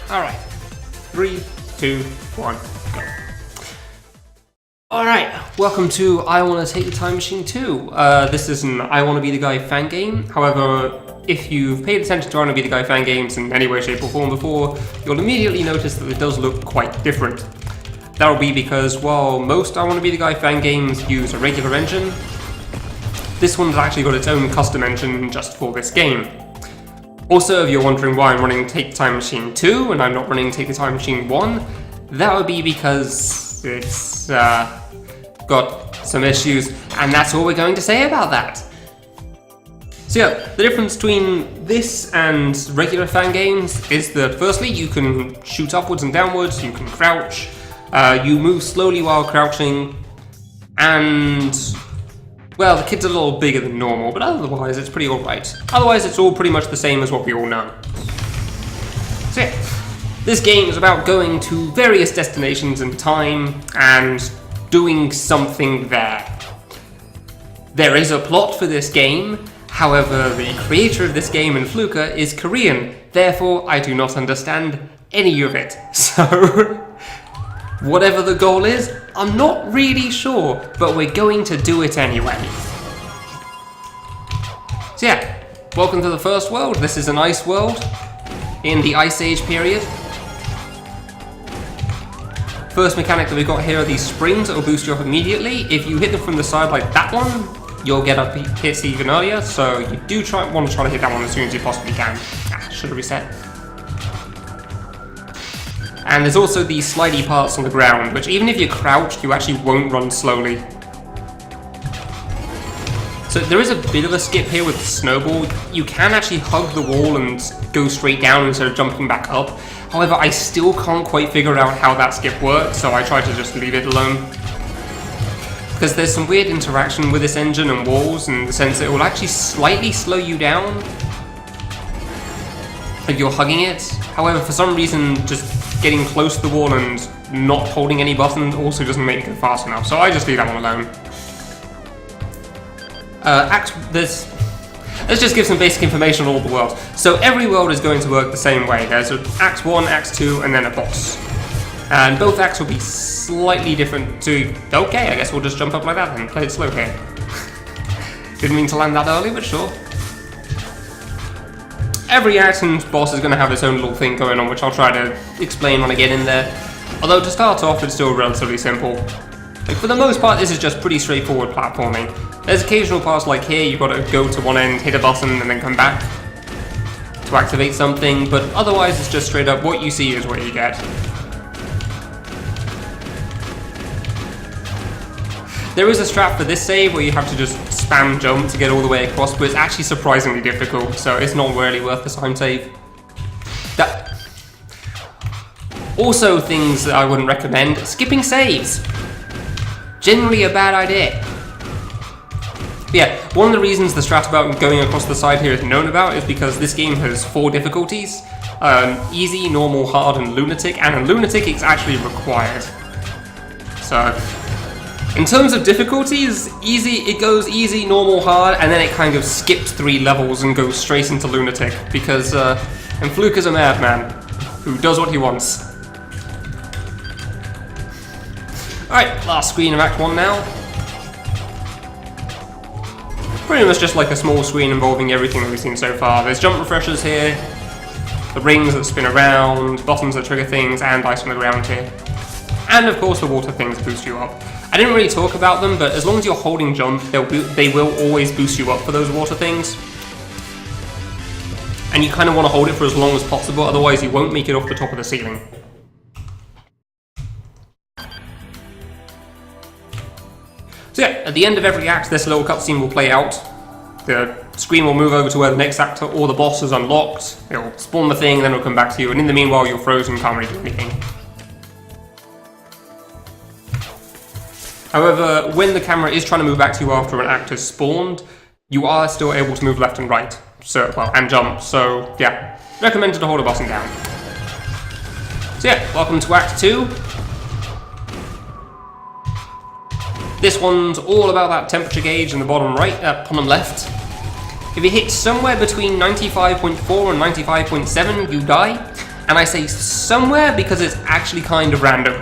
Alright. 3, 2, 1, go. Alright, welcome to I Wanna Take the Time Machine 2. This is an I Wanna Be the Guy fan game. However, if you've paid attention to I Wanna Be the Guy fan games in any way, shape or form before, you'll immediately notice that it does look quite different. That'll be because while most I Wanna Be the Guy fan games use a regular engine, this one's actually got its own custom engine just for this game. Also, if you're wondering why I'm running Take the Time Machine 2 and I'm not running Take the Time Machine 1, that would be because it's got some issues, and that's all we're going to say about that. So yeah, the difference between this and regular fan games is that firstly you can shoot upwards and downwards, you can crouch, you move slowly while crouching, and well, the kid's a little bigger than normal, but otherwise it's pretty alright. Otherwise it's all pretty much the same as what we all know. So yeah, this game is about going to various destinations in time and doing something there. There is a plot for this game, however the creator of this game, Fluka, is Korean, therefore I do not understand any of it. So whatever the goal is, I'm not really sure, but we're going to do it anyway. So yeah, welcome to the first world. This is an ice world in the Ice Age period. First mechanic that we've got here are these springs that will boost you up immediately. If you hit them from the side like that one, you'll get up hits even earlier, so you do want to try to hit that one as soon as you possibly can. Should have reset. And there's also these slidey parts on the ground, which even if you're crouched, you actually won't run slowly. So there is a bit of a skip here with the snowball. You can actually hug the wall and go straight down instead of jumping back up. However, I still can't quite figure out how that skip works, so I try to just leave it alone. Because there's some weird interaction with this engine and walls in the sense that it will actually slightly slow you down if you're hugging it. However, for some reason, just getting close to the wall and not holding any buttons also doesn't make it go fast enough, so I just leave that one alone. Let's just give some basic information on all the worlds. So every world is going to work the same way. There's Act 1, Act 2, and then a boss. And both acts will be slightly different to... Okay, I guess we'll just jump up like that then. Play it slow here. Didn't mean to land that early, but sure. Every act and boss is going to have its own little thing going on, which I'll try to explain when I get in there. Although to start off, it's still relatively simple. Like, for the most part, this is just pretty straightforward platforming. There's occasional parts like here, you've got to go to one end, hit a button, and then come back to activate something, but otherwise it's just straight up what you see is what you get. There is a strat for this save where you have to just spam jump to get all the way across, but it's actually surprisingly difficult, so it's not really worth the time save. Also, things that I wouldn't recommend, skipping saves. Generally a bad idea. But yeah, one of the reasons the strat about going across the side here is known about is because this game has 4 difficulties. Easy, normal, hard, and lunatic, and in lunatic it's actually required. So, in terms of difficulties, easy, it goes easy, normal, hard, and then it kind of skips 3 levels and goes straight into lunatic, because Fluka's a madman who does what he wants. Alright, last screen of Act 1 now. Pretty much just like a small screen involving everything that we've seen so far. There's jump refreshers here, the rings that spin around, buttons that trigger things, and ice on the ground here. And of course the water things boost you up. I didn't really talk about them, but as long as you're holding jump, they will always boost you up for those water things. And you kind of want to hold it for as long as possible, otherwise you won't make it off the top of the ceiling. So yeah, at the end of every act, this little cutscene will play out. The screen will move over to where the next actor or the boss is unlocked. It'll spawn the thing, then it'll come back to you, and in the meanwhile you're frozen, can't really do anything. However, when the camera is trying to move back to you after an act has spawned, you are still able to move left and right, so, well, and jump, so yeah, recommended to hold a button down. So yeah, welcome to Act 2. This one's all about that temperature gauge in the bottom right, bottom left. If you hit somewhere between 95.4 and 95.7, you die. And I say somewhere because it's actually kind of random.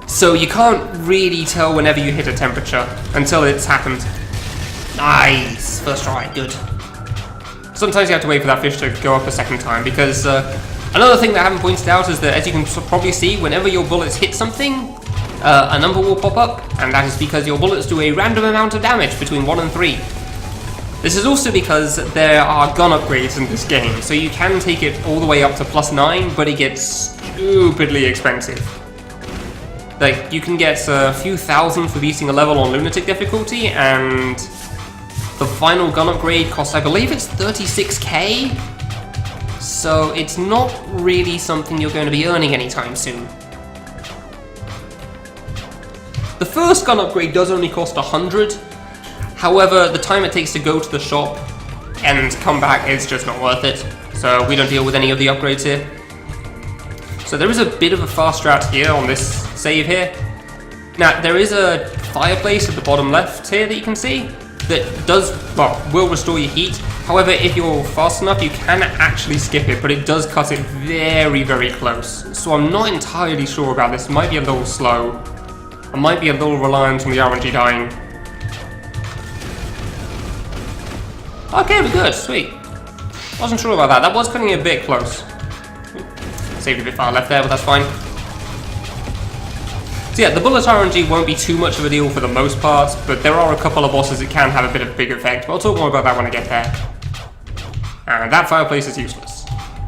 So you can't really tell whenever you hit a temperature until it's happened. Nice! First try, good. Sometimes you have to wait for that fish to go up a second time because another thing that I haven't pointed out is that, as you can probably see, whenever your bullets hit something, a number will pop up, and that is because your bullets do a random amount of damage between 1 and 3. This is also because there are gun upgrades in this game, so you can take it all the way up to +9, but it gets stupidly expensive. Like, you can get a few thousand for beating a level on Lunatic difficulty, and the final gun upgrade costs, I believe it's 36k? So it's not really something you're going to be earning anytime soon. The first gun upgrade does only cost 100, however, the time it takes to go to the shop and come back is just not worth it, so we don't deal with any of the upgrades here. So there is a bit of a fast strat here on this save here. Now, there is a fireplace at the bottom left here that you can see that will restore your heat. However, if you're fast enough, you can actually skip it, but it does cut it very, very close. So I'm not entirely sure about this. It might be a little slow. I might be a little reliant on the RNG dying. Okay, we're good, sweet. Wasn't sure about that. That was cutting it a bit close. Saved a bit far left there, but that's fine. So yeah, the bullet RNG won't be too much of a deal for the most part, but there are a couple of bosses that can have a bit of a big effect, but I'll talk more about that when I get there. And that fireplace is useless.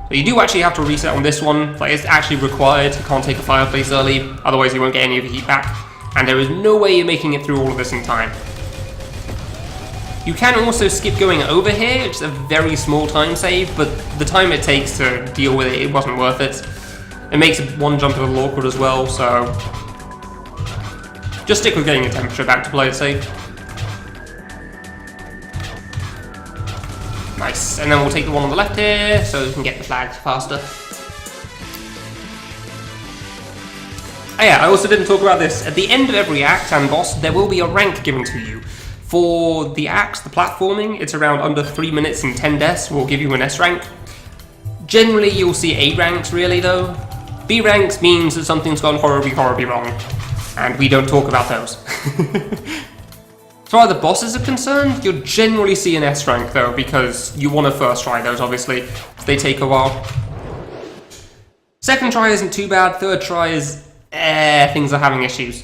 But you do actually have to reset on this one, like it's actually required, you can't take a fireplace early, otherwise you won't get any of the heat back, and there is no way you're making it through all of this in time. You can also skip going over here, which is a very small time save, but the time it takes to deal with it, it wasn't worth it. It makes one jump a little awkward as well, so just stick with getting your temperature back to play it safe. Nice, and then we'll take the one on the left here, so we can get the flags faster. Oh yeah, I also didn't talk about this. At the end of every act and boss, there will be a rank given to you. For the acts, the platforming, it's around under 3 minutes and 10 deaths will give you an S rank. Generally, you'll see A ranks really though. B ranks means that something's gone horribly wrong, and we don't talk about those. As far as the bosses are concerned, you'll generally see an S rank though, because you want to first try those obviously, so they take a while. Second try isn't too bad, third try is, things are having issues.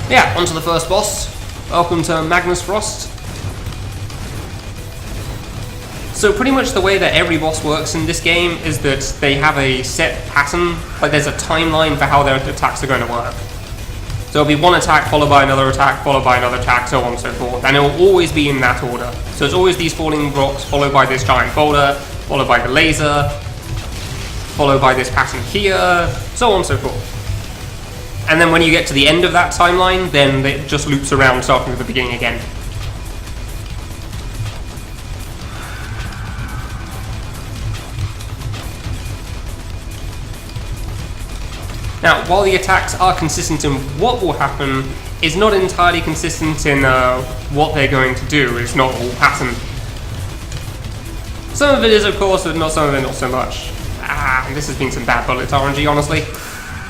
Yeah, on to the first boss. Welcome to Magnus Frost. So pretty much the way that every boss works in this game is that they have a set pattern, like there's a timeline for how their attacks are going to work. So it'll be one attack followed by another attack, followed by another attack, so on and so forth, and it will always be in that order. So it's always these falling rocks, followed by this giant boulder, followed by the laser, followed by this pattern here, so on and so forth. And then when you get to the end of that timeline, then it just loops around, starting at the beginning again. Now, while the attacks are consistent in what will happen, it's not entirely consistent in what they're going to do. It's not all pattern. Some of it is, of course, but not some of it not so much. This has been some bad bullet RNG, honestly.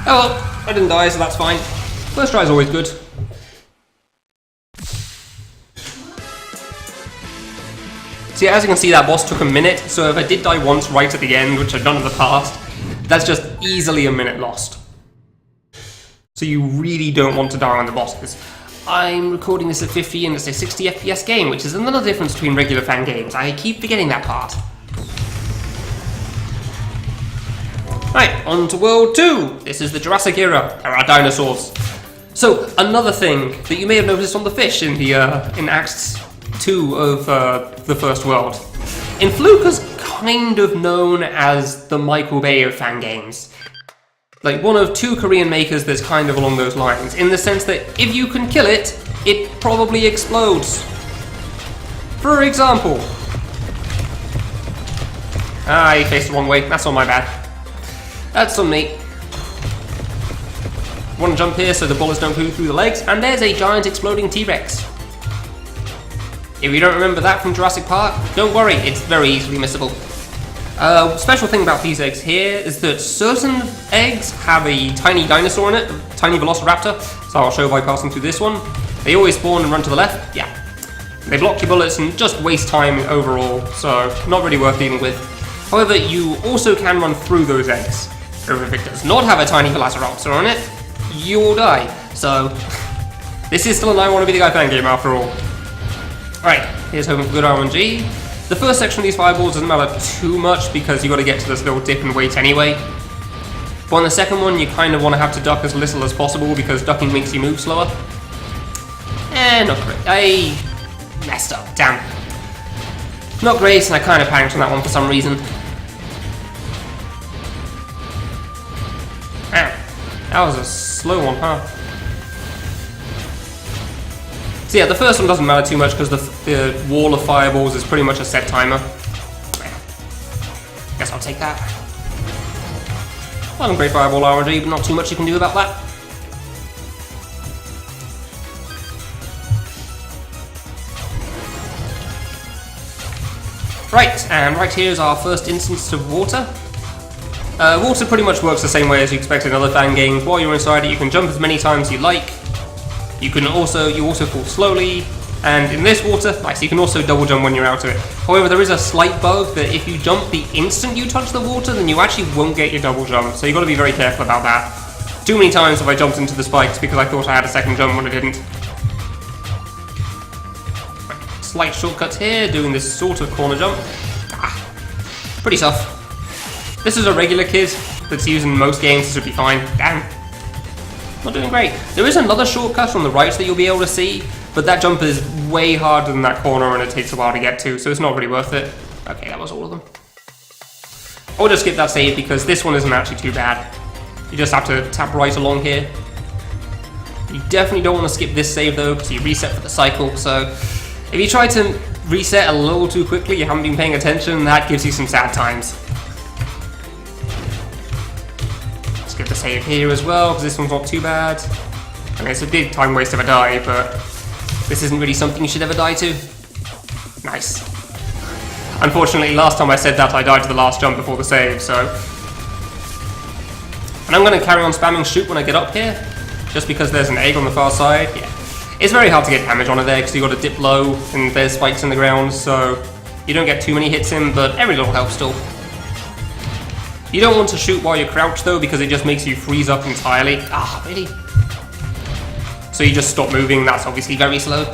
Oh well. I didn't die, so that's fine. First try is always good. So yeah, as you can see, that boss took a minute, so if I did die once right at the end, which I've done in the past, that's just easily a minute lost. So you really don't want to die on the bosses. I'm recording this at 50 and it's a 60 FPS game, which is another difference between regular fan games. I keep forgetting that part. Right, on to World 2. This is the Jurassic era. There are dinosaurs. So, another thing that you may have noticed on the fish in the in Acts 2 of the first world. In Fluka's kind of known as the Michael Bay of fan games. Like one of two Korean makers that's kind of along those lines, in the sense that if you can kill it, it probably explodes. For example... he faced the wrong way. That's not my bad. That's on me. Want to jump here so the bullets don't go through the legs, and there's a giant exploding T-Rex. If you don't remember that from Jurassic Park, don't worry, it's very easily missable. Special thing about these eggs here is that certain eggs have a tiny dinosaur in it, a tiny velociraptor, so I'll show by passing through this one. They always spawn and run to the left, yeah. They block your bullets and just waste time overall, so not really worth dealing with. However, you also can run through those eggs. So if it does not have a tiny velociraptor on it, you will die. So, this is still an I Wanna Be the Guy fan game after all. Alright, here's hoping for good RNG. The first section of these fireballs doesn't matter too much because you got to get to this little dip and wait anyway. But on the second one, you kind of want to have to duck as little as possible because ducking makes you move slower. And not great. I messed up, damn. Not great, and I kind of panicked on that one for some reason. Ah, that was a slow one, huh? So yeah, the first one doesn't matter too much because the wall of fireballs is pretty much a set timer. Guess I'll take that. Well, great fireball RNG, but not too much you can do about that. Right, and right here is our first instance of water. Water pretty much works the same way as you expect in other fan games. While you're inside it, you can jump as many times as you like. You also fall slowly, and in this water, nice, you can also double jump when you're out of it. However, there is a slight bug that if you jump the instant you touch the water, then you actually won't get your double jump, so you've got to be very careful about that. Too many times have I jumped into the spikes because I thought I had a second jump when I didn't. Right, slight shortcuts here, doing this sort of corner jump. Pretty tough. This is a regular kid that's used in most games, this would be fine. Damn. Not doing great. There is another shortcut on the right that you'll be able to see, but that jump is way harder than that corner and it takes a while to get to, so it's not really worth it. Okay, that was all of them. I'll just skip that save because this one isn't actually too bad. You just have to tap right along here. You definitely don't want to skip this save though, because you reset for the cycle, so if you try to reset a little too quickly, you haven't been paying attention, that gives you some sad times. Get the save here as well, because this one's not too bad. I mean, it's a big time waste if I die, but this isn't really something you should ever die to. Nice. Unfortunately, last time I said that, I died to the last jump before the save, so... And I'm going to carry on spamming shoot when I get up here, just because there's an egg on the far side. Yeah. It's very hard to get damage on it there, because you've got to dip low, and there's spikes in the ground, so you don't get too many hits in, but every little helps still. You don't want to shoot while you're crouched though, because it just makes you freeze up entirely. Ah, really? So you just stop moving, that's obviously very slow.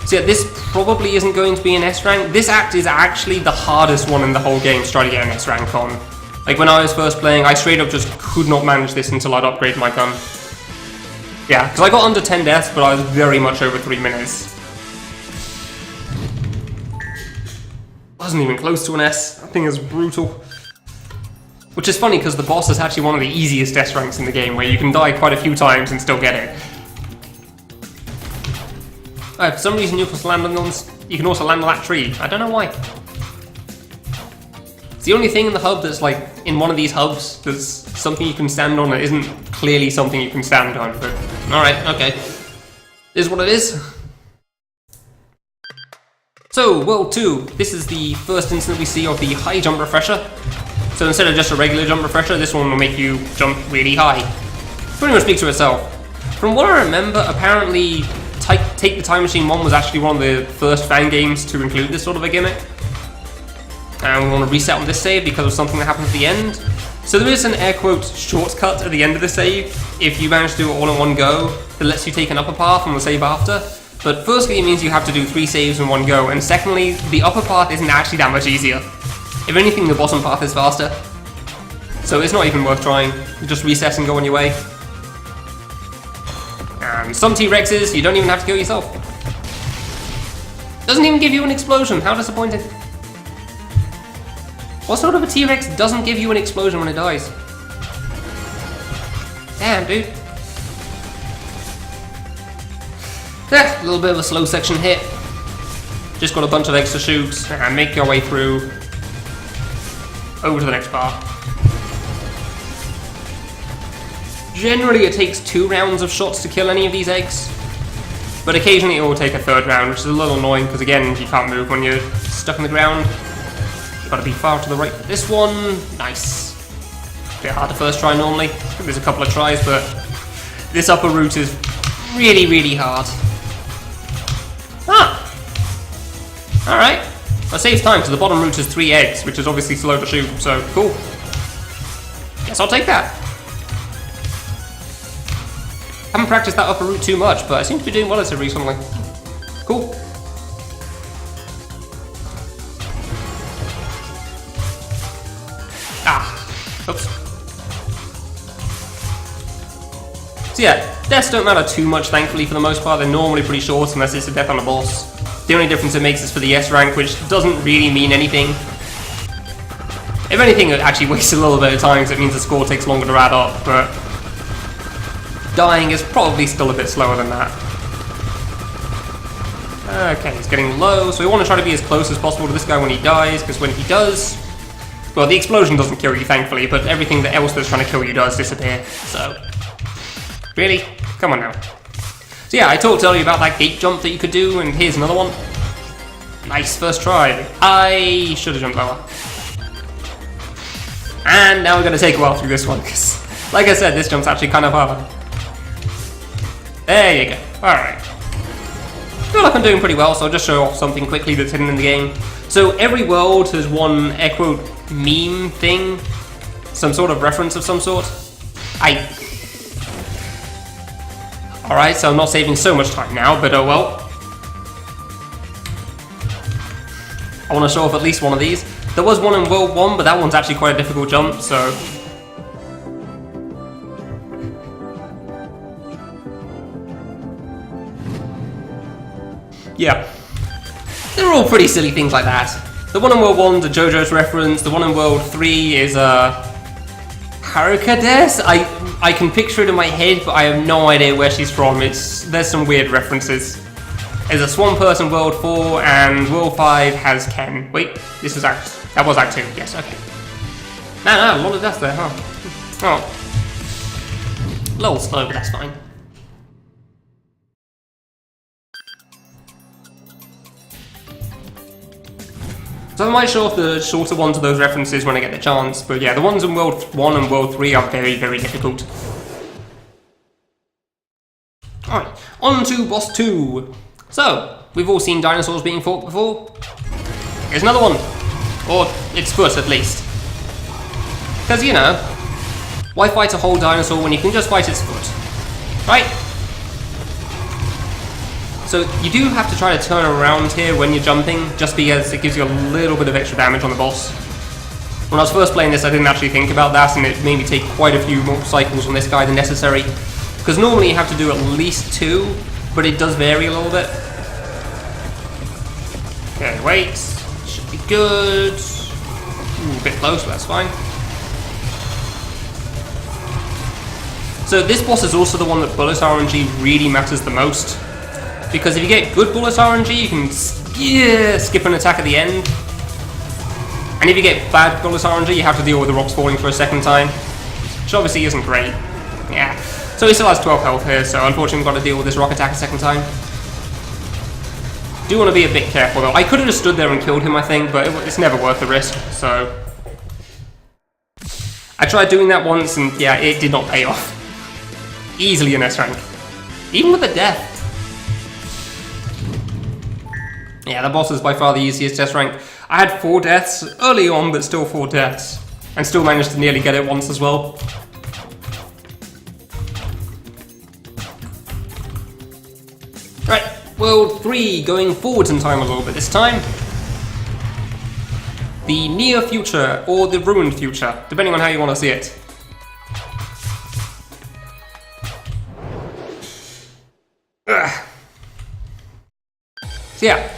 So yeah, this probably isn't going to be an S rank. This act is actually the hardest one in the whole game to try to get an S rank on. Like when I was first playing, I straight up just could not manage this until I'd upgraded my gun. Yeah, because I got under 10 deaths, but I was very much over 3 minutes. Wasn't even close to an S. That thing is brutal. Which is funny because the boss is actually one of the easiest S ranks in the game, where you can die quite a few times and still get it. For some reason you can also land on that tree. I don't know why. It's the only thing in the hub that's like, in one of these hubs, there's something you can stand on that isn't clearly something you can stand on, but alright, okay. Is what it is. So, World 2, this is the first instance we see of the high jump refresher. So instead of just a regular jump refresher, this one will make you jump really high. Pretty much speaks for itself. From what I remember, apparently Take the Time Machine 1 was actually one of the first fan games to include this sort of a gimmick. And we want to reset on this save because of something that happened at the end. So there is an air quote shortcut at the end of the save, if you manage to do it all in one go, that lets you take an upper path on the save after. But firstly, it means you have to do 3 saves in one go, and secondly, the upper path isn't actually that much easier. If anything, the bottom path is faster. So it's not even worth trying. You just reset and go on your way. And some T-Rexes, you don't even have to kill yourself. Doesn't even give you an explosion, how disappointing. What sort of a T-Rex doesn't give you an explosion when it dies? Damn, dude. Yeah, a little bit of a slow section here. Just got a bunch of eggs to shoot and make your way through over to the next bar. Generally it takes 2 rounds of shots to kill any of these eggs, but occasionally it will take a 3rd round, which is a little annoying because again, you can't move when you're stuck in the ground. Gotta be far to the right for this one. Nice. Bit hard to first try normally. There's a couple of tries, but this upper route is really, really hard. Ah! Alright. That saves time, because the bottom route is 3 eggs, which is obviously slow to shoot, so cool. Guess I'll take that. Haven't practiced that upper route too much, but I seem to be doing well at it recently. Cool. Ah. Oops. So yeah, deaths don't matter too much, thankfully, for the most part. They're normally pretty short, unless it's a death on a boss. The only difference it makes is for the S rank, which doesn't really mean anything. If anything, it actually wastes a little bit of time, because it means the score takes longer to add up, but dying is probably still a bit slower than that. Okay, he's getting low, so we want to try to be as close as possible to this guy when he dies, because when he does, well, the explosion doesn't kill you, thankfully, but everything else that's trying to kill you does disappear, so... Really? Come on now. So yeah, I talked earlier about that gate jump that you could do, and here's another one. Nice, first try. I should have jumped lower. And now we're going to take a while through this one, because, like I said, this jump's actually kind of hard. There you go. Alright. I feel like I'm doing pretty well, so I'll just show off something quickly that's hidden in the game. So every world has one, air quote, meme thing. Some sort of reference of some sort. Alright, so I'm not saving so much time now, but oh well. I want to show off at least one of these. There was one in World 1, but that one's actually quite a difficult jump, so... yeah. They're all pretty silly things like that. The one in World 1's a JoJo's reference, the one in World 3 is a... Haruka-des? I can picture it in my head, but I have no idea where she's from. There's some weird references. There's a Swan Person World 4, and World 5 has Ken. Wait, this was Act... that was Act 2, yes, okay. No, a lot of death there, huh? Oh. A little slow, but that's fine. So I might show off the shorter ones of those references when I get the chance, but yeah, the ones in World 1 and World 3 are very, very difficult. Alright, on to Boss 2. So, we've all seen dinosaurs being fought before. Here's another one. Or its foot, at least. Because, you know, why fight a whole dinosaur when you can just fight its foot? Right? So you do have to try to turn around here when you're jumping, just because it gives you a little bit of extra damage on the boss. When I was first playing this, I didn't actually think about that, and it made me take quite a few more cycles on this guy than necessary. Because normally you have to do at least 2, but it does vary a little bit. Okay, wait. Should be good. Ooh, a bit close, but that's fine. So this boss is also the one that bullet RNG really matters the most. Because if you get good bullet RNG, you can skip an attack at the end. And if you get bad bullet RNG, you have to deal with the rocks falling for a second time. Which obviously isn't great. Yeah. So he still has 12 health here, so unfortunately we've got to deal with this rock attack a second time. Do want to be a bit careful though. I could have just stood there and killed him, I think, but it's never worth the risk, so... I tried doing that once, and yeah, it did not pay off. Easily an S rank. Even with the death. Yeah, the boss is by far the easiest S rank. I had 4 deaths early on, but still 4 deaths. And still managed to nearly get it once as well. Right, World 3, going forwards in time a little bit this time. The near future, or the ruined future, depending on how you want to see it. Ugh. So yeah.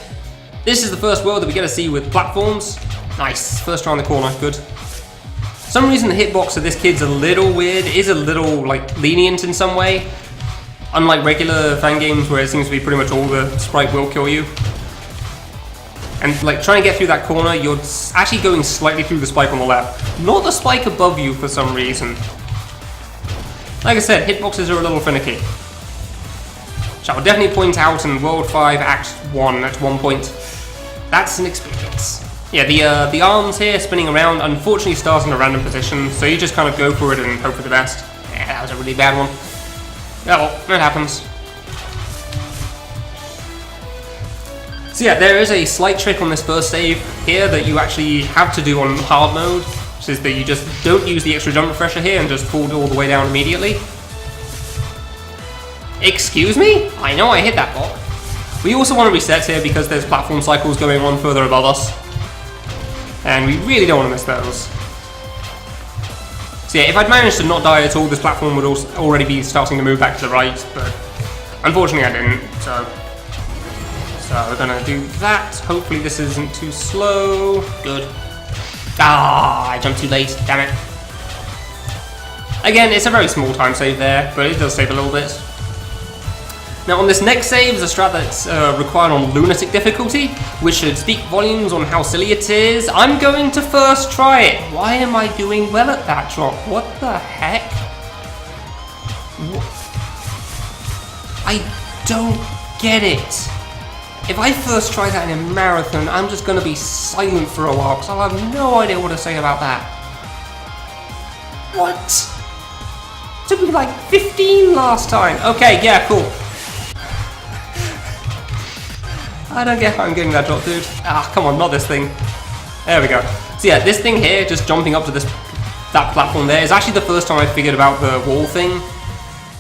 This is the first world that we get to see with platforms. Nice, first around the corner, good. For some reason the hitbox of this kid's a little weird, it is a little like lenient in some way. Unlike regular fan games where it seems to be pretty much all the sprite will kill you. And like trying to get through that corner, you're actually going slightly through the spike on the left. Not the spike above you for some reason. Like I said, hitboxes are a little finicky. Which I will definitely point out in World 5 Act 1 at one point. That's an experience. Yeah, the arms here spinning around unfortunately start in a random position, so you just kind of go for it and hope for the best. Yeah, that was a really bad one. Yeah, well, it happens. So yeah, there is a slight trick on this first save here that you actually have to do on hard mode, which is that you just don't use the extra jump refresher here and just fall all the way down immediately. Excuse me? I know I hit that block. We also want to reset here because there's platform cycles going on further above us. And we really don't want to miss those. So yeah, if I'd managed to not die at all, this platform would also already be starting to move back to the right, but unfortunately I didn't, so we're gonna do that. Hopefully this isn't too slow. Good. Ah, I jumped too late, damn it. Again, it's a very small time save there, but it does save a little bit. Now on this next save is a strat that's required on Lunatic difficulty, which should speak volumes on how silly it is. I'm going to first try it. Why am I doing well at that drop? What the heck? I don't get it. If I first try that in a marathon, I'm just going to be silent for a while because I'll have no idea what to say about that. What? It took me like 15 last time. Okay, yeah, cool. I don't get how I'm getting that drop, dude. Ah, come on, not this thing. There we go. So yeah, this thing here, just jumping up to that platform there, is actually the first time I figured about the wall thing.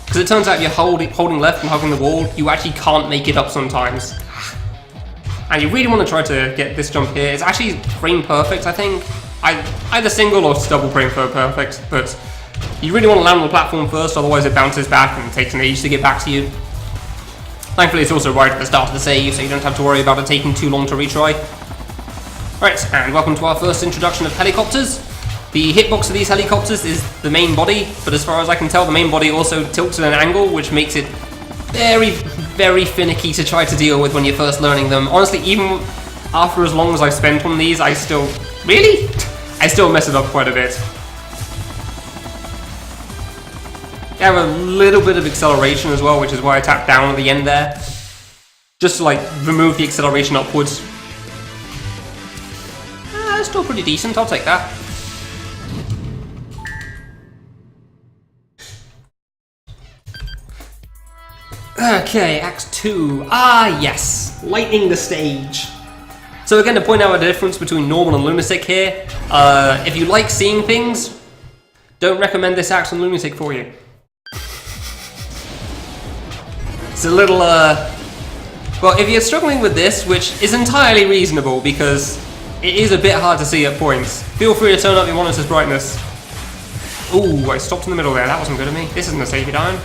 Because it turns out if you're holding left and hugging the wall, you actually can't make it up sometimes. And you really want to try to get this jump here. It's actually frame perfect, I think. Either single or double frame perfect, but you really want to land on the platform first, otherwise it bounces back and takes an age to get back to you. Thankfully it's also right at the start of the save, so you don't have to worry about it taking too long to retry. Right, and welcome to our first introduction of helicopters. The hitbox of these helicopters is the main body, but as far as I can tell, the main body also tilts at an angle, which makes it very, very finicky to try to deal with when you're first learning them. Honestly, even after as long as I've spent on these, I still mess it up quite a bit. You have a little bit of acceleration as well, which is why I tapped down at the end there. Just to like remove the acceleration upwards. It's still pretty decent, I'll take that. Okay, Act 2. Ah, yes. Lightning the stage. So again, to point out the difference between normal and lunatic here, if you like seeing things, don't recommend this act on lunatic for you. It's a little, well, if you're struggling with this, which is entirely reasonable because it is a bit hard to see at points, feel free to turn up your monitor's brightness. Ooh, I stopped in the middle there, that wasn't good of me. This isn't a save it iron.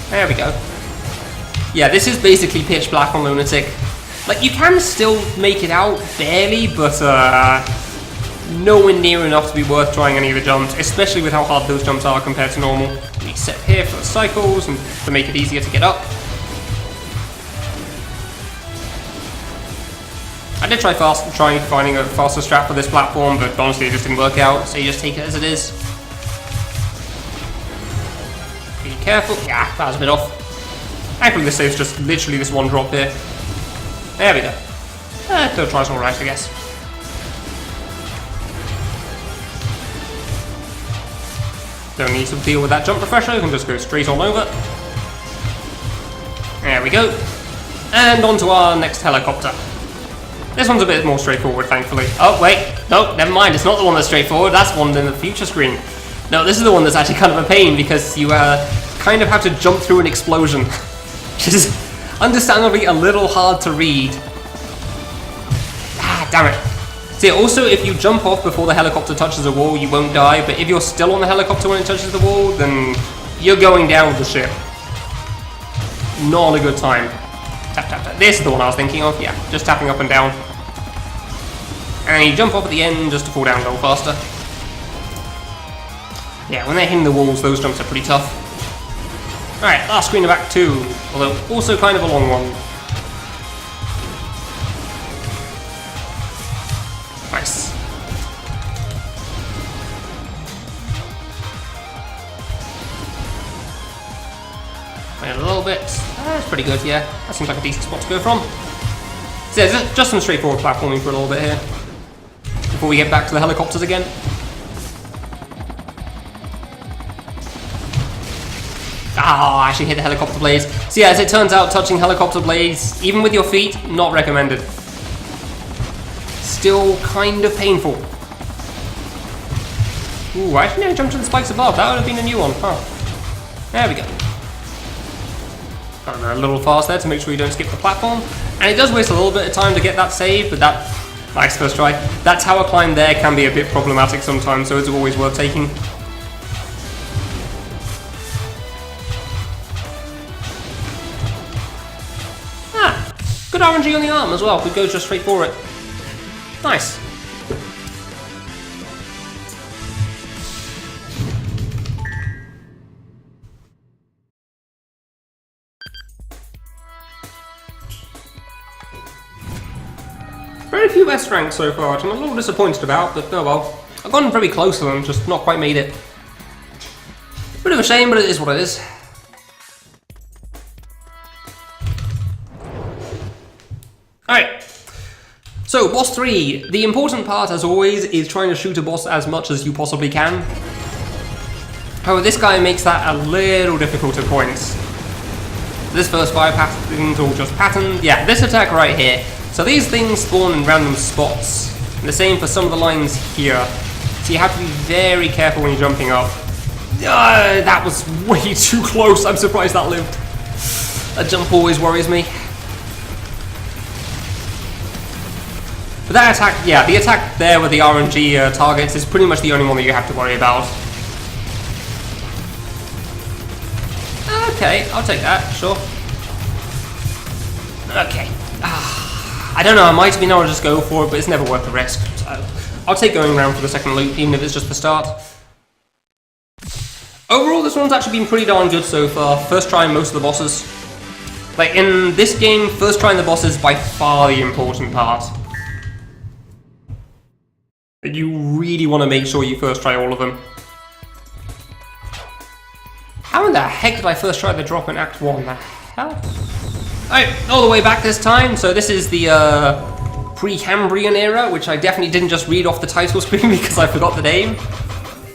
There we go. Yeah, this is basically pitch black on lunatic. Like, you can still make it out, barely, but nowhere near enough to be worth trying any of the jumps, especially with how hard those jumps are compared to normal. Reset here for cycles and to make it easier to get up. I did try finding a faster strat for this platform, but honestly it just didn't work out, so you just take it as it is. Be careful. Yeah, that was a bit off. Thankfully this saves just literally this one drop here. There we go. Third try's alright, I guess. Don't need to deal with that jump refresher, you can just go straight on over. There we go. And on to our next helicopter. This one's a bit more straightforward, thankfully. Oh, wait. No, never mind. It's not the one that's straightforward. That's one in the future screen. No, this is the one that's actually kind of a pain because you kind of have to jump through an explosion. Which is understandably a little hard to read. Ah, damn it. See, also, if you jump off before the helicopter touches a wall, you won't die, but if you're still on the helicopter when it touches the wall, then you're going down with the ship. Not a good time. Tap, tap, tap. This is the one I was thinking of, yeah. Just tapping up and down. And you jump off at the end just to fall down a little faster. Yeah, when they're hitting the walls, those jumps are pretty tough. Alright, last screen of Act 2, although also kind of a long one. Nice. Wait a little bit. That's pretty good, yeah. That seems like a decent spot to go from. So yeah, just some straightforward platforming for a little bit here. Before we get back to the helicopters again. Ah, I actually hit the helicopter blades. So yeah, as it turns out, touching helicopter blades, even with your feet, not recommended. Still kind of painful. Ooh, I actually never jumped to the spikes above. That would have been a new one. Huh. There we go. Got a little fast there to make sure you don't skip the platform. And it does waste a little bit of time to get that save, but that, nice first try. That tower climb there can be a bit problematic sometimes, so it's always worth taking. Good RNG on the arm as well, could go just straight for it. Nice. Very few S ranks so far, which I'm a little disappointed about, but oh well. I've gotten very close to them, just not quite made it. Bit of a shame, but it is what it is. Alright, so boss 3. The important part, as always, is trying to shoot a boss as much as you possibly can. However, this guy makes that a little difficult at points. This first fire pattern's all just patterned. Yeah, this attack right here. So these things spawn in random spots. And the same for some of the lines here. So you have to be very careful when you're jumping up. That was way too close. I'm surprised that lived. A jump always worries me. But that attack, yeah, the attack there with the RNG targets is pretty much the only one that you have to worry about. Okay, I'll take that, sure. Okay. I don't know, I might have been able to just go for it, but it's never worth the risk. So I'll take going around for the second loop, even if it's just the start. Overall, this one's actually been pretty darn good so far. First trying most of the bosses. Like, in this game, first trying the boss is by far the important part. You really want to make sure you first try all of them. How in the heck did I first try the drop in Act 1? The hell? Alright, all the way back this time. So this is the Precambrian era, which I definitely didn't just read off the title screen because I forgot the name.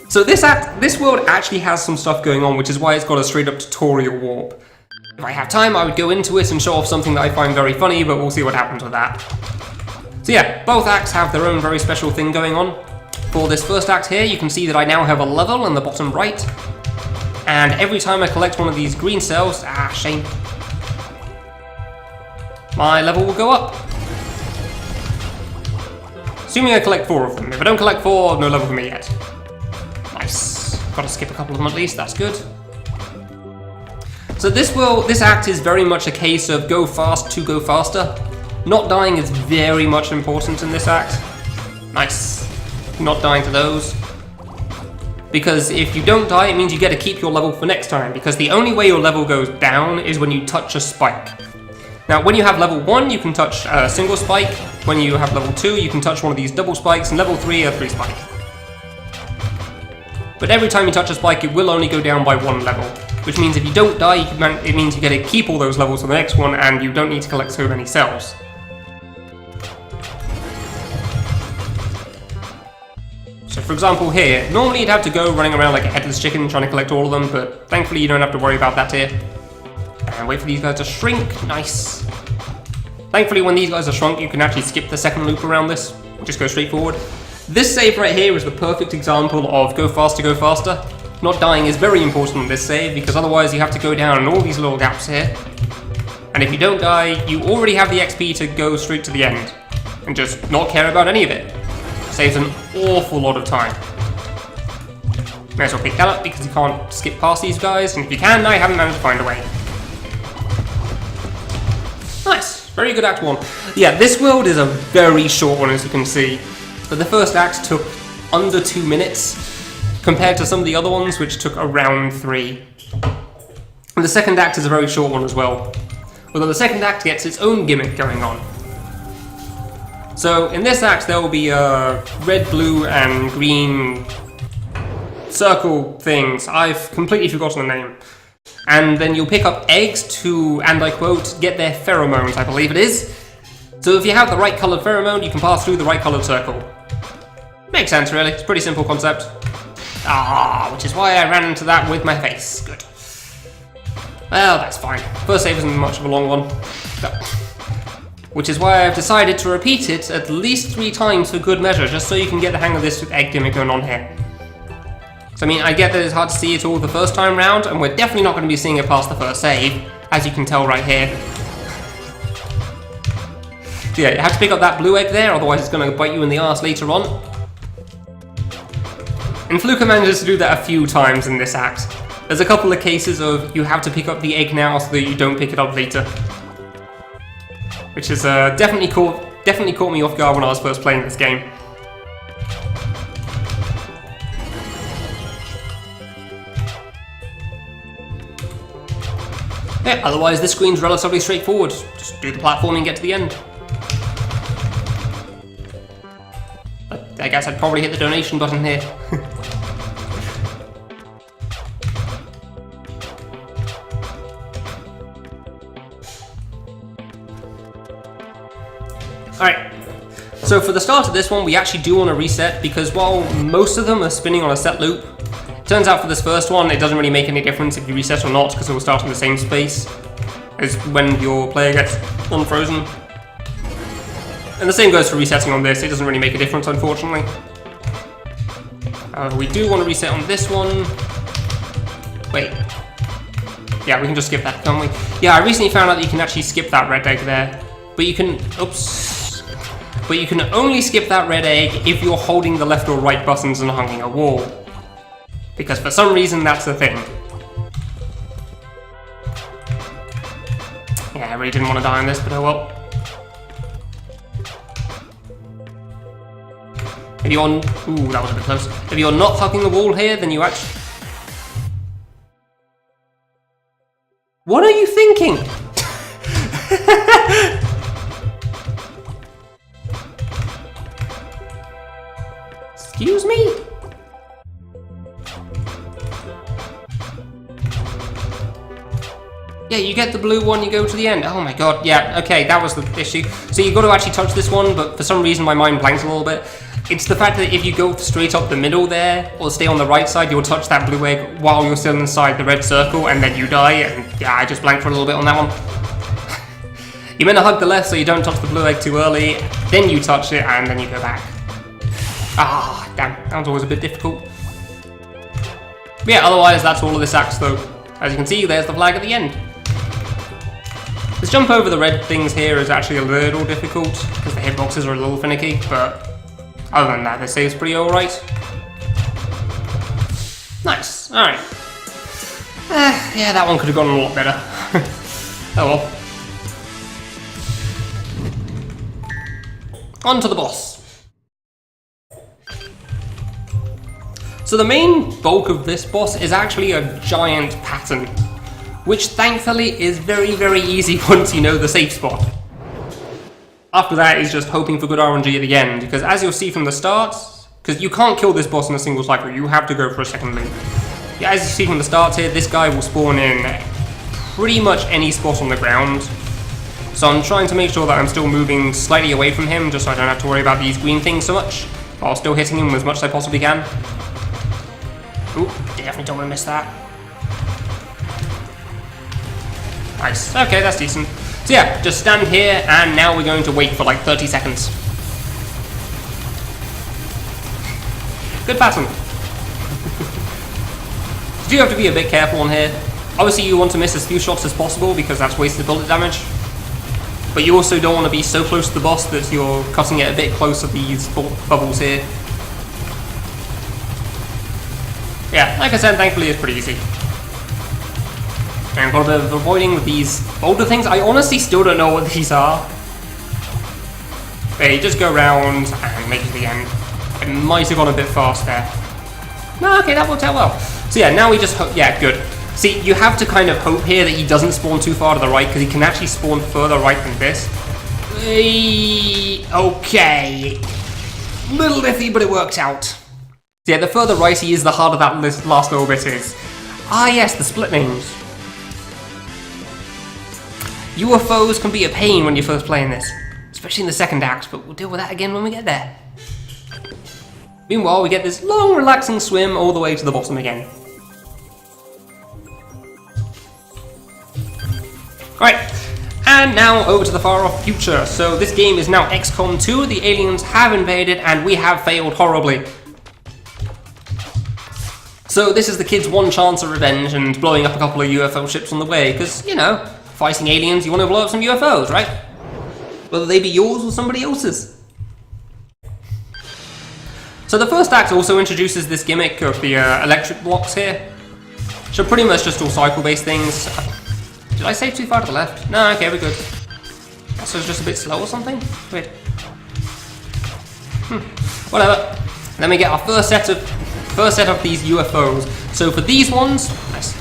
So this world actually has some stuff going on, which is why it's got a straight up tutorial warp. If I have time, I would go into it and show off something that I find very funny, but we'll see what happens with that. So yeah, both acts have their own very special thing going on. For this first act here, you can see that I now have a level in the bottom right. And every time I collect one of these green cells, shame, my level will go up. Assuming I collect 4 of them. If I don't collect 4, no level for me yet. Nice. Gotta skip a couple of them at least, that's good. So this act is very much a case of go fast to go faster. Not dying is very much important in this act. Nice. Not dying to those. Because if you don't die, it means you get to keep your level for next time, because the only way your level goes down is when you touch a spike. Now, when you have level 1, you can touch a single spike. When you have level 2, you can touch one of these double spikes, and level 3, a 3 spike. But every time you touch a spike, it will only go down by 1 level. Which means if you don't die, it means you get to keep all those levels for the next one, and you don't need to collect so many cells. So for example here, normally you'd have to go running around like a headless chicken trying to collect all of them, but thankfully you don't have to worry about that here. And wait for these guys to shrink, nice. Thankfully when these guys are shrunk, you can actually skip the second loop around this, just go straight forward. This save right here is the perfect example of go faster, go faster. Not dying is very important in this save, because otherwise you have to go down in all these little gaps here. And if you don't die, you already have the XP to go straight to the end, and just not care about any of it. Saves an awful lot of time. May as well pick that up because you can't skip past these guys, and if you can, I haven't managed to find a way. Nice, very good Act 1. Yeah, this world is a very short one, as you can see. But the first act took under 2 minutes, compared to some of the other ones, which took around 3. And the second act is a very short one as well. Although the second act gets its own gimmick going on. So in this act there will be red, blue and green circle things. I've completely forgotten the name. And then you'll pick up eggs to, and I quote, get their pheromones, I believe it is. So if you have the right coloured pheromone, you can pass through the right coloured circle. Makes sense, really. It's a pretty simple concept. Which is why I ran into that with my face. Good. Well, that's fine. First save isn't much of a long one. Which is why I've decided to repeat it at least 3 times for good measure, just so you can get the hang of this egg gimmick going on here. So I mean, I get that it's hard to see it all the first time round, and we're definitely not going to be seeing it past the first save, as you can tell right here. So yeah, you have to pick up that blue egg there, otherwise it's going to bite you in the arse later on. And Fluker manages to do that a few times in this act. There's a couple of cases of you have to pick up the egg now so that you don't pick it up later. Which has definitely caught me off guard when I was first playing this game. Yeah, otherwise this screen's relatively straightforward. Just do the platforming and get to the end. I guess I'd probably hit the donation button here. Alright, so for the start of this one, we actually do want to reset, because while most of them are spinning on a set loop, it turns out for this first one, it doesn't really make any difference if you reset or not, because it will start in the same space as when your player gets unfrozen. And the same goes for resetting on this, it doesn't really make a difference, unfortunately. We do want to reset on this one. Wait. Yeah, we can just skip that, can't we? Yeah, I recently found out that you can actually skip that red egg there. But you can... Oops. But you can only skip that red egg if you're holding the left or right buttons and hugging a wall. Because for some reason, that's the thing. Yeah, I really didn't want to die on this, but oh well. If you're on... Ooh, that was a bit close. If you're not hugging the wall here, then you actually... What are you thinking? Excuse me? Yeah, you get the blue one, you go to the end. Oh my god, yeah, okay, that was the issue. So you've got to actually touch this one, but for some reason my mind blanks a little bit. It's the fact that if you go straight up the middle there, or stay on the right side, you'll touch that blue egg while you're still inside the red circle, and then you die, and yeah, I just blanked for a little bit on that one. You're meant to hug the left so you don't touch the blue egg too early, then you touch it, and then you go back. Ah, damn, that was always a bit difficult. But yeah, otherwise that's all of this act though. As you can see, there's the flag at the end. This jump over the red things here is actually a little difficult, because the hitboxes are a little finicky, but other than that, this save's pretty alright. Nice, alright. Yeah, that one could have gone a lot better. Oh well. On to the boss. So the main bulk of this boss is actually a giant pattern, which thankfully is very, very easy once you know the safe spot. After that is just hoping for good RNG at the end, because as you'll see from the start, because you can't kill this boss in a single cycle, you have to go for a second loop. Yeah, as you see from the start here, this guy will spawn in pretty much any spot on the ground. So I'm trying to make sure that I'm still moving slightly away from him, just so I don't have to worry about these green things so much, while still hitting him as much as I possibly can. Ooh, definitely don't want to miss that. Nice, okay, that's decent. So yeah, just stand here, and now we're going to wait for like 30 seconds. Good pattern. You do have to be a bit careful on here. Obviously you want to miss as few shots as possible, because that's wasted bullet damage. But you also don't want to be so close to the boss that you're cutting it a bit close to these bubbles here. Yeah, like I said, thankfully it's pretty easy. And got a bit of avoiding with these boulder things. I honestly still don't know what these are. They just go around and make it to the end. It might have gone a bit fast there. No, okay, that worked out well. So yeah, now we just hope, yeah, good. See, you have to kind of hope here that he doesn't spawn too far to the right, because he can actually spawn further right than this. Okay. Little iffy, but it works out. So yeah, the further right he is, the harder that last little bit is. Ah yes, the split names. UFOs can be a pain when you're first playing this. especially in the second act, but we'll deal with that again when we get there. Meanwhile, we get this long, relaxing swim all the way to the bottom again. Right, and now over to the far-off future. So this game is now XCOM 2, the aliens have invaded, and we have failed horribly. So this is the kids' one chance of revenge and blowing up a couple of UFO ships on the way, because, you know, fighting aliens, you want to blow up some UFOs, right? Whether they be yours or somebody else's. So the first act also introduces this gimmick of the electric blocks here. So pretty much just all cycle-based things. Did I say too far to the left? No, okay, we're good. So it's just a bit slow or something? Weird. Whatever. Then we get our first set of these UFOs. So for these ones, nice.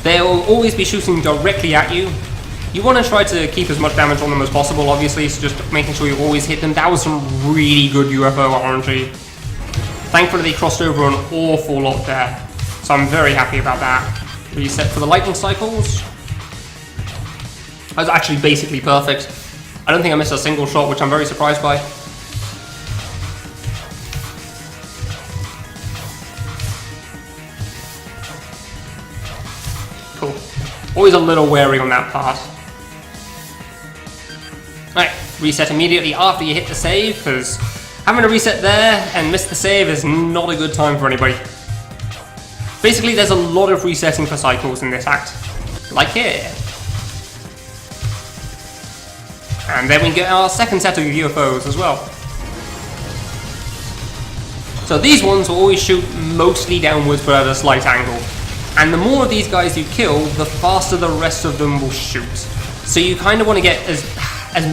They'll always be shooting directly at you. You want to try to keep as much damage on them as possible, obviously, so just making sure you always hit them. That was some really good UFO RNG. Thankfully they crossed over an awful lot there, so I'm very happy about that. Reset for the lightning cycles. That was actually basically perfect. I don't think I missed a single shot, which I'm very surprised by. Cool. Always a little wary on that part. Right, reset immediately after you hit the save, because having a reset there and miss the save is not a good time for anybody. Basically, there's a lot of resetting for cycles in this act, like here. And then we get our second set of UFOs as well. So these ones will always shoot mostly downwards but at a slight angle. And the more of these guys you kill, the faster the rest of them will shoot. So you kind of want to get as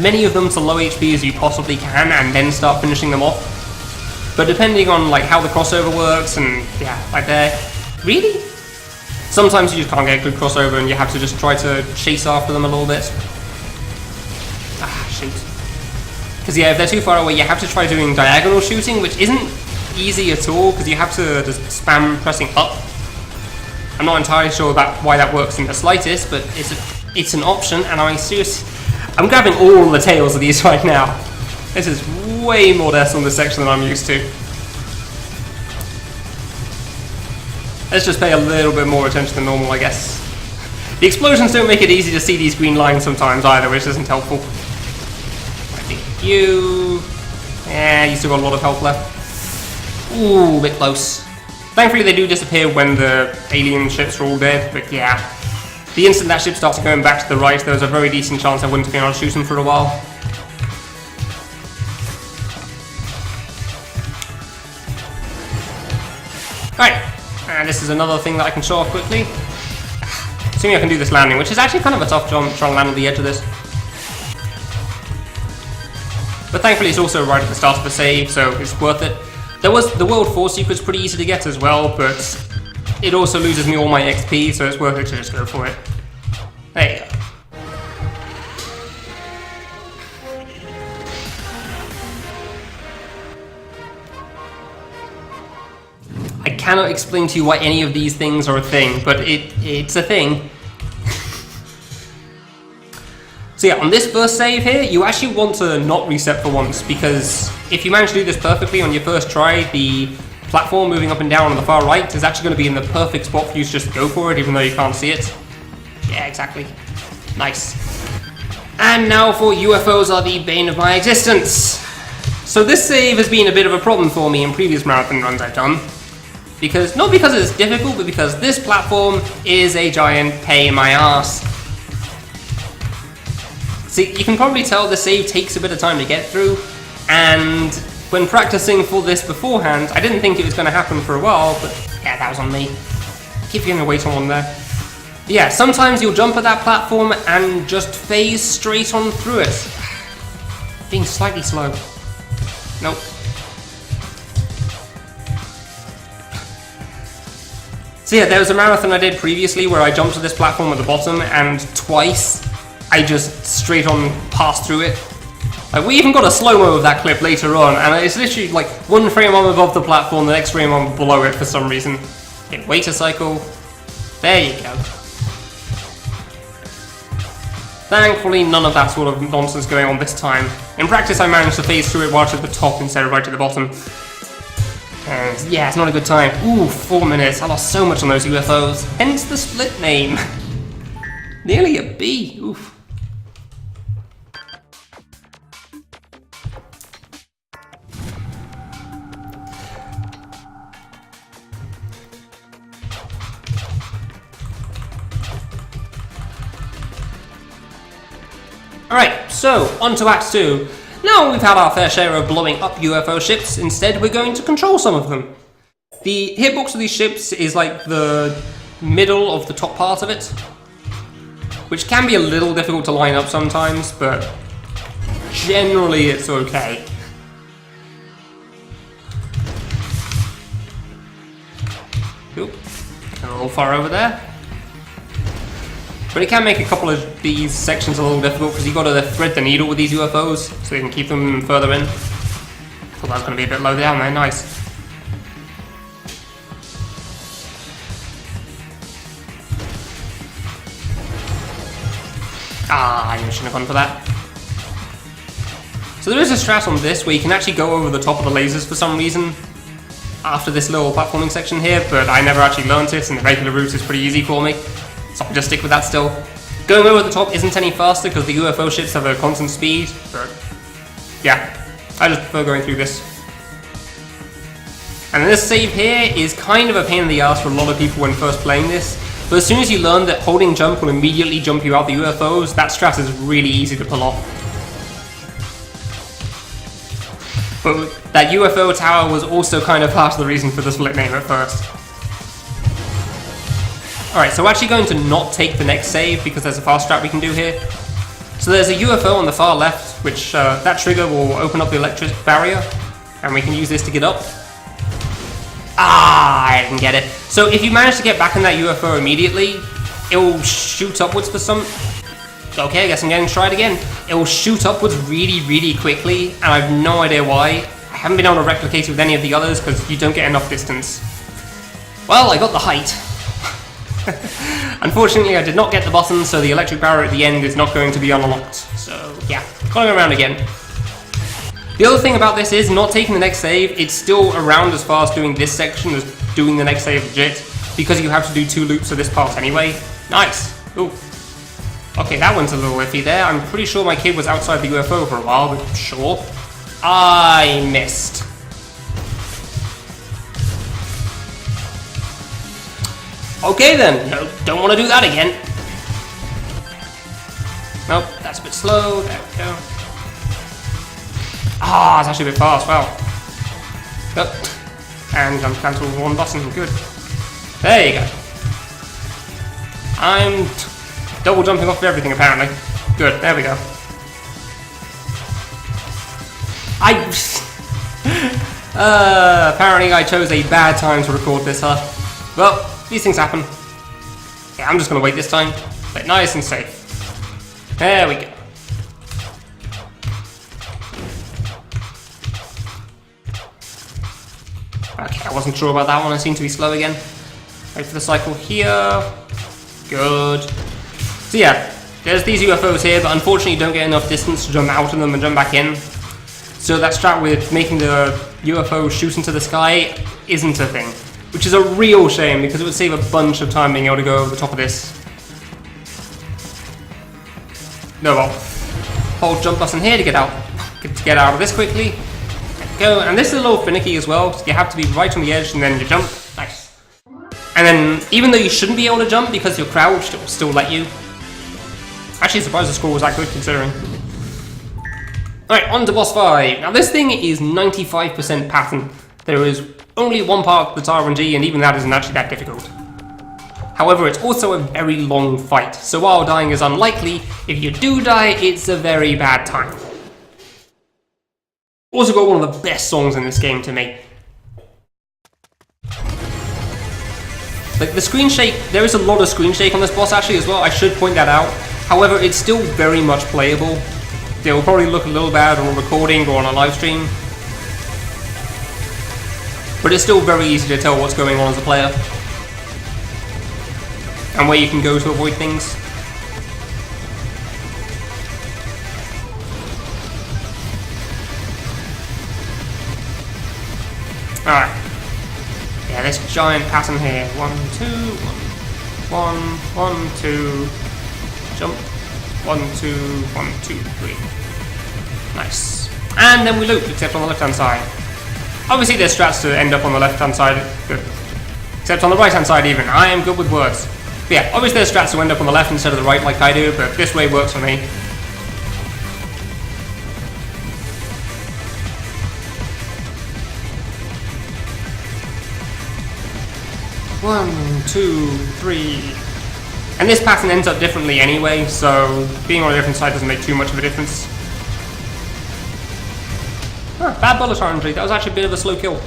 many of them to low HP as you possibly can and then start finishing them off. But depending on like how the crossover works and yeah, like there, really? Sometimes you just can't get a good crossover and you have to just try to chase after them a little bit. Ah, shoot. Because yeah, if they're too far away, you have to try doing diagonal shooting, which isn't easy at all because you have to just spam pressing up. I'm not entirely sure why that works in the slightest, but it's an option, and I'm grabbing all the tails of these right now. This is way more deaths on this section than I'm used to. Let's just pay a little bit more attention than normal, I guess. The explosions don't make it easy to see these green lines sometimes either, which isn't helpful. I think you... yeah, you still got a lot of health left. Ooh, a bit close. Thankfully they do disappear when the alien ships are all dead, but yeah. The instant that ship starts going back to the right, there was a very decent chance I wouldn't have been able to shoot them for a while. Right, and this is another thing that I can show off quickly. Assuming I can do this landing, which is actually kind of a tough jump, trying to land on the edge of this. But thankfully it's also right at the start of the save, so it's worth it. There was the World 4 secret's pretty easy to get as well, but it also loses me all my XP, so it's worth it to just go for it. There you go. I cannot explain to you why any of these things are a thing, but it's a thing. So yeah, on this first save here, you actually want to not reset for once, because if you manage to do this perfectly on your first try, the platform moving up and down on the far right is actually going to be in the perfect spot for you to just go for it, even though you can't see it. Yeah, exactly. Nice. And now for UFOs are the bane of my existence. So this save has been a bit of a problem for me in previous marathon runs I've done. Not because it's difficult, but because this platform is a giant pain in my ass. See, you can probably tell the save takes a bit of time to get through, and when practicing for this beforehand, I didn't think it was going to happen for a while, but yeah, that was on me. Keep getting away from one there. But yeah, sometimes you'll jump at that platform and just phase straight on through it. Being slightly slow. Nope. So yeah, there was a marathon I did previously where I jumped to this platform at the bottom, and twice I just straight on passed through it. Like, we even got a slow-mo of that clip later on, and it's literally like one frame I'm above the platform, the next frame I'm below it for some reason. Okay, wait a cycle. There you go. Thankfully, none of that sort of nonsense going on this time. In practice, I managed to phase through it while at the top instead of right at the bottom. And yeah, it's not a good time. Ooh, 4 minutes. I lost so much on those UFOs. Hence the split name. Nearly a B. Oof. Alright, so on to Act 2. Now we've had our fair share of blowing up UFO ships, instead we're going to control some of them. The hitbox of these ships is like the middle of the top part of it, which can be a little difficult to line up sometimes, but generally it's okay. Oop, a little far over there. But it can make a couple of these sections a little difficult because you've got to thread the needle with these UFOs so you can keep them further in. Thought that was going to be a bit low down there, nice. Ah, I shouldn't have gone for that. So there is a strat on this where you can actually go over the top of the lasers for some reason after this little platforming section here, but I never actually learnt it and the regular route is pretty easy for me. So I'll just stick with that still. Going over the top isn't any faster because the UFO ships have a constant speed, but yeah, I just prefer going through this. And this save here is kind of a pain in the ass for a lot of people when first playing this, but as soon as you learn that holding jump will immediately jump you out the UFOs, that strat is really easy to pull off. But that UFO tower was also kind of part of the reason for the split name at first. Alright, so we're actually going to not take the next save because there's a fast strat we can do here. So there's a UFO on the far left, which that trigger will open up the electric barrier, and we can use this to get up. Ah, I didn't get it. So if you manage to get back in that UFO immediately, it will shoot upwards for some... Okay, I guess I'm getting tried again. It will shoot upwards really, really quickly, and I have no idea why. I haven't been able to replicate it with any of the others because you don't get enough distance. Well, I got the height. Unfortunately, I did not get the button, so the electric barrier at the end is not going to be unlocked. So, yeah, going around again. The other thing about this is, not taking the next save, it's still around as fast doing this section as doing the next save legit, because you have to do 2 loops of this part anyway. Nice. Ooh. Okay, that one's a little iffy there. I'm pretty sure my kid was outside the UFO for a while, but sure. I missed. Okay then, no, don't want to do that again. Nope, that's a bit slow, there we go. Ah, it's actually a bit fast, wow. Oh. And jump cancel with 1 button, good. There you go. I'm double jumping off of everything apparently. Good, there we go. Apparently I chose a bad time to record this, huh? Well, these things happen. Yeah, I'm just gonna wait this time. Play it nice and safe. There we go. Okay, I wasn't sure about that one. I seem to be slow again. Wait for the cycle here. Good. So yeah, there's these UFOs here, but unfortunately you don't get enough distance to jump out of them and jump back in. So that strat with making the UFO shoot into the sky isn't a thing. Which is a real shame, because it would save a bunch of time being able to go over the top of this. No, well, hold jump button here to get out of this quickly. There we go, and this is a little finicky as well, so you have to be right on the edge and then you jump. Nice. And then, even though you shouldn't be able to jump because you're crouched, it will still let you. Actually surprised the score was that good considering. Alright, on to boss 5. Now this thing is 95% pattern. There is only one part that's RNG, and even that isn't actually that difficult. However, it's also a very long fight, so while dying is unlikely, if you do die, it's a very bad time. Also got one of the best songs in this game to me. Like, the screen shake, there is a lot of screen shake on this boss actually as well, I should point that out. However, it's still very much playable. It will probably look a little bad on a recording or on a live stream. But it's still very easy to tell what's going on as a player. And where you can go to avoid things. Alright. Yeah, this giant pattern here. 1, 2, 1, 1, 2, jump. 1, 2, 1, 2, 3. Nice. And then we loop, except on the left-hand side. Obviously there's strats to end up on the left-hand side, except on the right-hand side even. I am good with words. But yeah, obviously there's strats to end up on the left instead of the right like I do, but this way works for me. One, 2, 3. And this pattern ends up differently anyway, so being on a different side doesn't make too much of a difference. Huh, bad bullet RNG, that was actually a bit of a slow kill.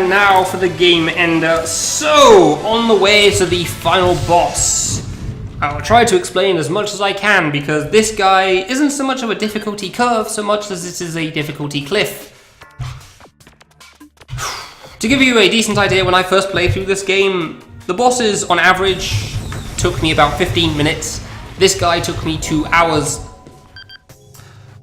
Now for the game ender. So, on the way to the final boss. I'll try to explain as much as I can because this guy isn't so much of a difficulty curve so much as it is a difficulty cliff. To give you a decent idea, when I first played through this game, the bosses on average took me about 15 minutes. This guy took me 2 hours.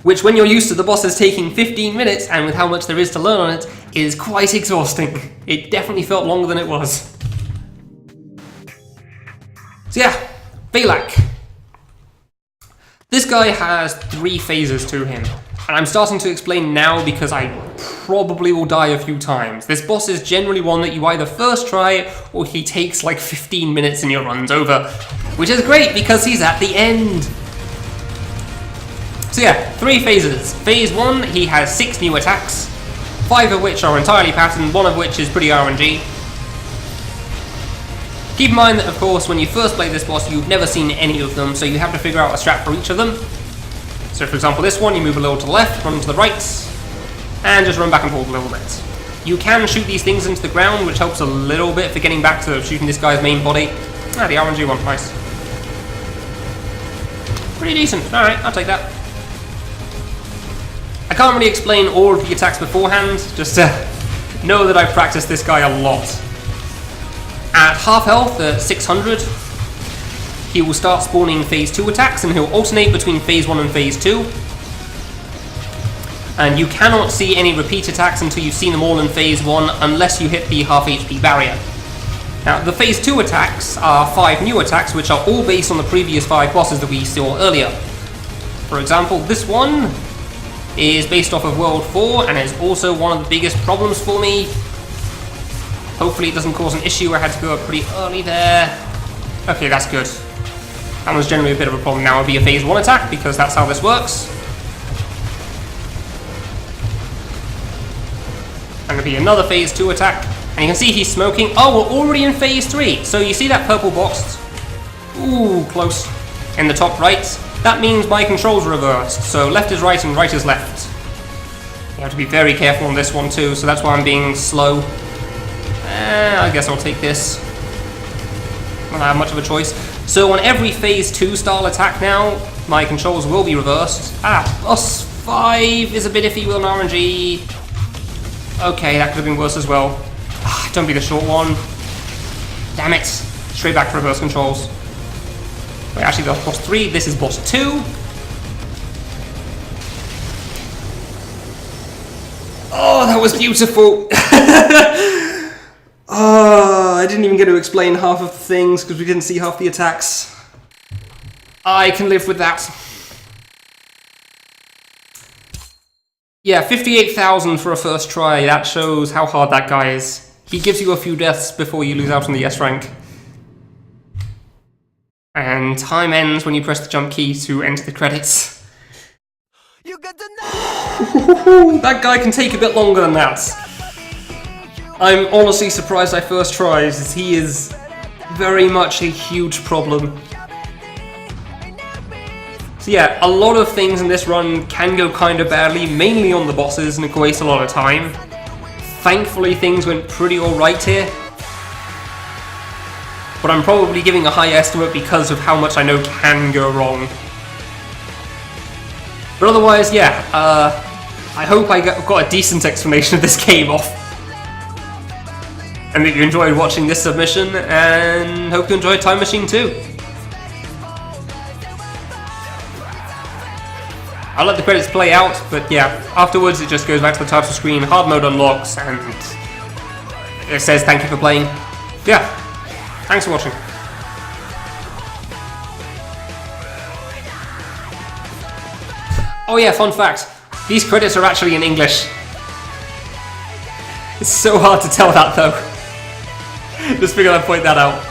Which, when you're used to the bosses taking 15 minutes, and with how much there is to learn on it, is quite exhausting. It definitely felt longer than it was. So yeah, Valak. This guy has 3 phases to him. And I'm starting to explain now because I probably will die a few times. This boss is generally one that you either first try, or he takes like 15 minutes and your run's over. Which is great because he's at the end. So yeah, 3 phases. Phase 1, he has 6 new attacks, 5 of which are entirely patterned, 1 of which is pretty RNG. Keep in mind that, of course, when you first play this boss, you've never seen any of them, so you have to figure out a strat for each of them. So for example, this one, you move a little to the left, run to the right, and just run back and forth a little bit. You can shoot these things into the ground, which helps a little bit for getting back to shooting this guy's main body. Ah, the RNG one, nice. Pretty decent, alright, I'll take that. I can't really explain all of the attacks beforehand, just know that I've practiced this guy a lot. At half health, at 600, he will start spawning phase 2 attacks, and he'll alternate between phase 1 and phase 2. And you cannot see any repeat attacks until you've seen them all in phase 1, unless you hit the half HP barrier. Now, the phase 2 attacks are 5 new attacks, which are all based on the previous 5 bosses that we saw earlier. For example, this one is based off of World 4, and is also one of the biggest problems for me. Hopefully it doesn't cause an issue. I had to go up pretty early there. Okay, that's good. That was generally a bit of a problem. Now it'll be a phase 1 attack, because that's how this works. And it'll be another phase 2 attack. And you can see he's smoking. Oh, we're already in phase 3. So you see that purple box? Ooh, close. In the top right. That means my controls are reversed. So left is right and right is left. You have to be very careful on this one too, so that's why I'm being slow. I guess I'll take this. I don't have much of a choice. So on every phase 2 style attack now, my controls will be reversed. Plus 5 is a bit iffy with an RNG. Okay, that could have been worse as well. Don't be the short one. Damn it. Straight back to reverse controls. Wait, actually that's boss 3, this is boss 2. Oh, that was beautiful. I didn't even get to explain half of the things because we didn't see half the attacks. I can live with that. Yeah, 58,000 for a first try. That shows how hard that guy is. He gives you a few deaths before you lose out on the S rank. And time ends when you press the jump key to enter the credits. You got the that guy can take a bit longer than that. I'm honestly surprised I first tried, as he is very much a huge problem. So yeah, a lot of things in this run can go kind of badly, mainly on the bosses, and it wastes a lot of time. Thankfully things went pretty alright here. But I'm probably giving a high estimate because of how much I know can go wrong. But otherwise, yeah, I hope I got a decent explanation of this game off. And that you enjoyed watching this submission, and hope you enjoyed Time Machine too. I'll let the credits play out, but yeah, afterwards it just goes back to the title screen, hard mode unlocks, and it says thank you for playing. Yeah, thanks for watching. Oh yeah, fun fact, these credits are actually in English. It's so hard to tell that though. Just figured I'd point that out.